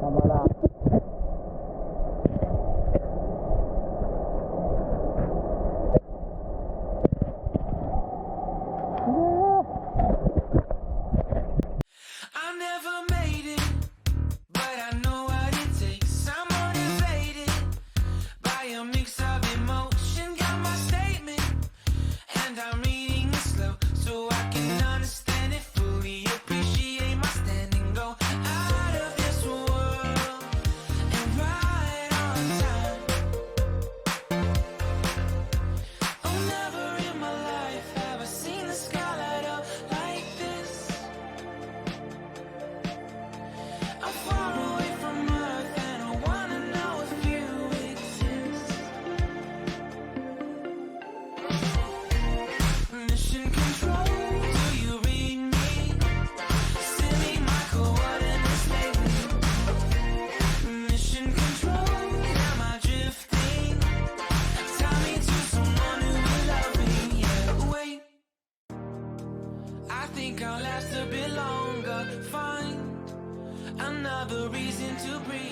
Cámara. I never made it, but I know what it takes. I'm motivated by a mix of emotion. Got my statement, and I'm reading it slow so I can understand it fully. Appreciate my standing, go out of this world and right on time. Oh, never in my life have I seen the sky light up like this. I'm far away from Earth and I wanna know if you exist. Mission control, do you read me? Send me my coordinates lately. Mission control, am I drifting? Tie me to someone who will love me. Yeah, wait, I think I'll last a bit longer. Find another reason to breathe.